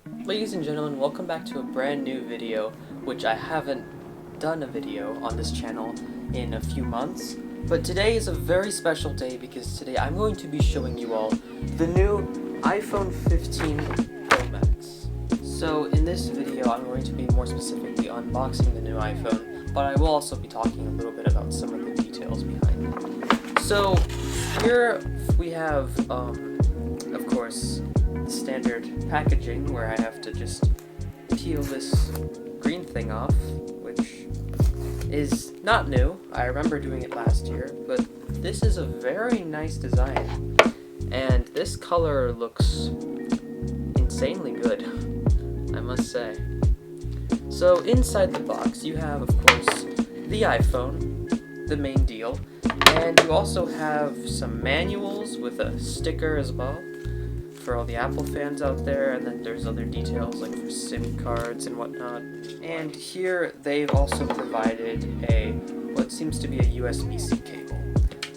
Ladies and gentlemen, welcome back to a brand new video, which I haven't done a video on this channel in a few months. But today is a very special day because today I'm going to be showing you all the new iPhone 15 Pro Max. So in this video I'm going to be more specifically unboxing the new iPhone, but I will also be talking a little bit about some of the details behind it. So here we have, of course, standard packaging where I have to just peel this green thing off, which is not new. I remember doing it last year, but this is a very nice design, and this color looks insanely good, I must say. So inside the box you have, of course, the iPhone, the main deal, and you also have some manuals with a sticker as well for all the Apple fans out there, and then there's other details like for SIM cards and whatnot. And here they've also provided what seems to be a USB-C cable.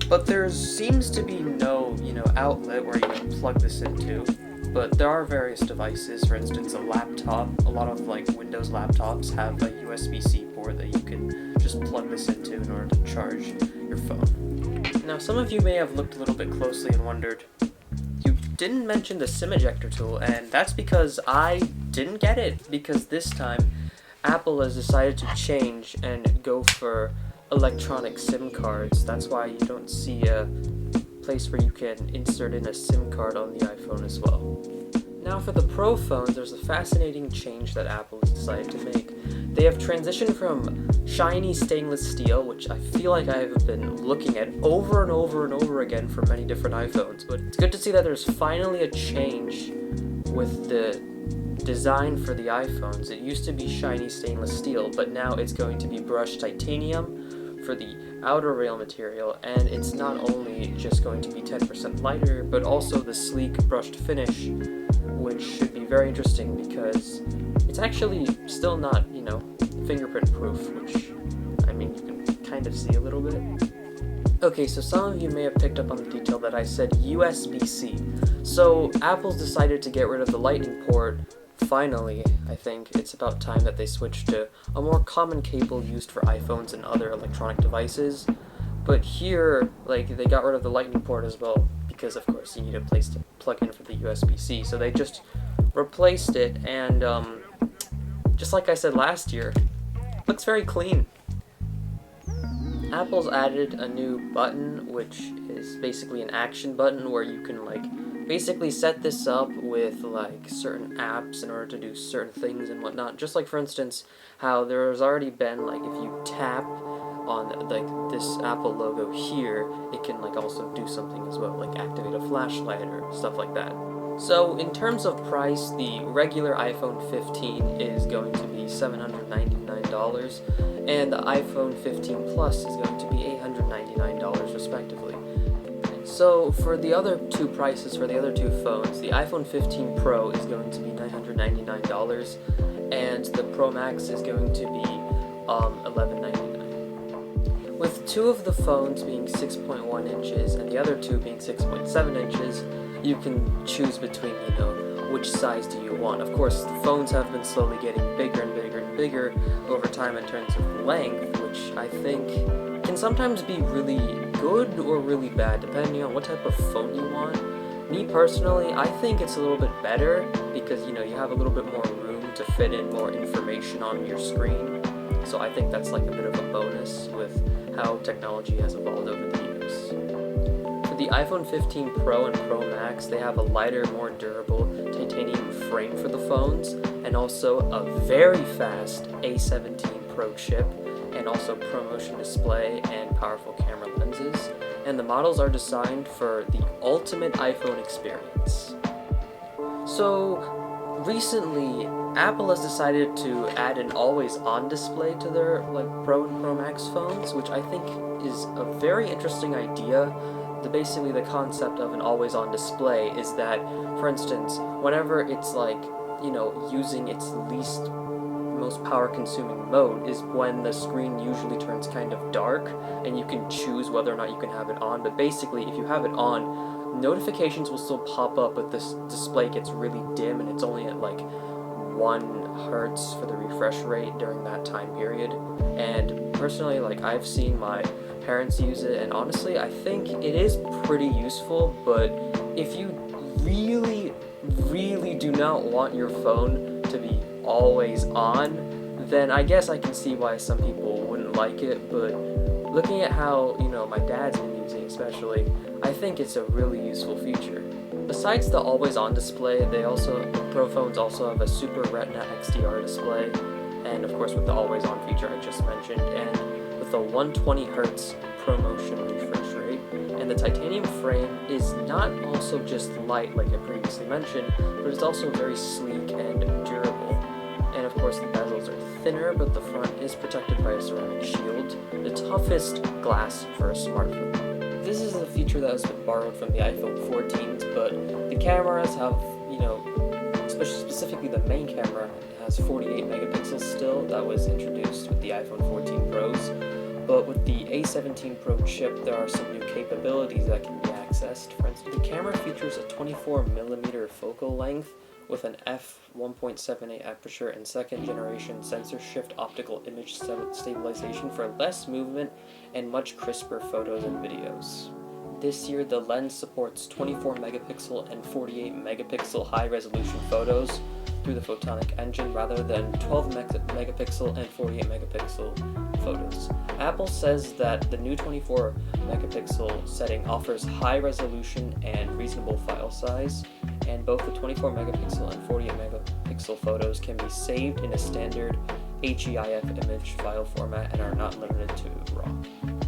But there seems to be no, outlet where you can plug this into. But there are various devices, for instance a laptop. A lot of Windows laptops have a USB-C port that you can just plug this into in order to charge your phone. Now some of you may have looked a little bit closely and wondered, didn't mention the SIM ejector tool, and that's because I didn't get it, because this time Apple has decided to change and go for electronic SIM cards. That's why you don't see a place where you can insert in a SIM card on the iPhone as well. Now for the Pro phones, there's a fascinating change that Apple has decided to make. They have transitioned from shiny stainless steel, which I feel like I've been looking at over and over and over again for many different iPhones, but it's good to see that there's finally a change with the design for the iPhones. It used to be shiny stainless steel, but now it's going to be brushed titanium for the outer rail material, and it's not only just going to be 10% lighter, but also the sleek brushed finish, which should be very interesting because it's actually still not, fingerprint proof, which, you can kind of see a little bit. Okay, so some of you may have picked up on the detail that I said USB-C. So Apple's decided to get rid of the Lightning port. Finally, I think it's about time that they switch to a more common cable used for iPhones and other electronic devices. But here, they got rid of the Lightning port as well, because of course you need a place to plug in for the USB-C. So they just replaced it, and just like I said last year, looks very clean. Apple's added a new button, which is basically an action button where you can basically set this up with certain apps in order to do certain things and whatnot. Just like, for instance, how there's already been if you tap on this Apple logo here, it can also do something as well, like activate a flashlight or stuff like that. So in terms of price, the regular iPhone 15 is going to be $799, and the iPhone 15 Plus is going to be $899 respectively. So for the other two prices for the other two phones, the iPhone 15 Pro is going to be $999, and the Pro Max is going to be $1199. With two of the phones being 6.1 inches and the other two being 6.7 inches, you can choose between, which size do you want. Of course, the phones have been slowly getting bigger and bigger and bigger over time in terms of length, which I think can sometimes be really good or really bad, depending on what type of phone you want. Me personally, I think it's a little bit better because, you have a little bit more room to fit in more information on your screen. So I think that's a bit of a bonus with how technology has evolved over the years. For the iPhone 15 Pro and Pro Max, they have a lighter, more durable titanium frame for the phones, and also a very fast A17 Pro chip, and also ProMotion display and powerful camera lenses. And the models are designed for the ultimate iPhone experience. So recently, Apple has decided to add an always-on display to their Pro and Pro Max phones, which I think is a very interesting idea. Basically, the concept of an always-on display is that, for instance, whenever it's using its least most power-consuming mode is when the screen usually turns kind of dark, and you can choose whether or not you can have it on. But basically, if you have it on, notifications will still pop up, but this display gets really dim, and it's only at 1 hertz for the refresh rate during that time period. And personally, like, I've seen my parents use it, and honestly, I think it is pretty useful. But if you really do not want your phone to be always on, then I guess I can see why some people wouldn't like it. But looking at how, my dad's been using it especially, I think it's a really useful feature. Besides the always-on display, the Pro phones also have a Super Retina XDR display, and of course with the always-on feature I just mentioned, and with a 120 Hz ProMotion refresh rate. And the titanium frame is not also just light like I previously mentioned, but it's also very sleek and durable. And of course the bezels are thinner, but the front is protected by a ceramic shield, the toughest glass for a smartphone. This is a feature that has been borrowed from the iPhone 14s, but the cameras have, specifically the main camera has 48 megapixels still. That was introduced with the iPhone 14 Pros. But with the A17 Pro chip, there are some new capabilities that can be accessed. For instance, the camera features a 24mm focal length with an f1.78 aperture and second generation sensor shift optical image stabilization for less movement and much crisper photos and videos. This year, the lens supports 24 megapixel and 48 megapixel high resolution photos through the photonic engine rather than 12 megapixel and 48 megapixel photos. Apple says that the new 24 megapixel setting offers high resolution and reasonable file size, and both the 24 megapixel and 48 megapixel photos can be saved in a standard HEIF image file format and are not limited to RAW.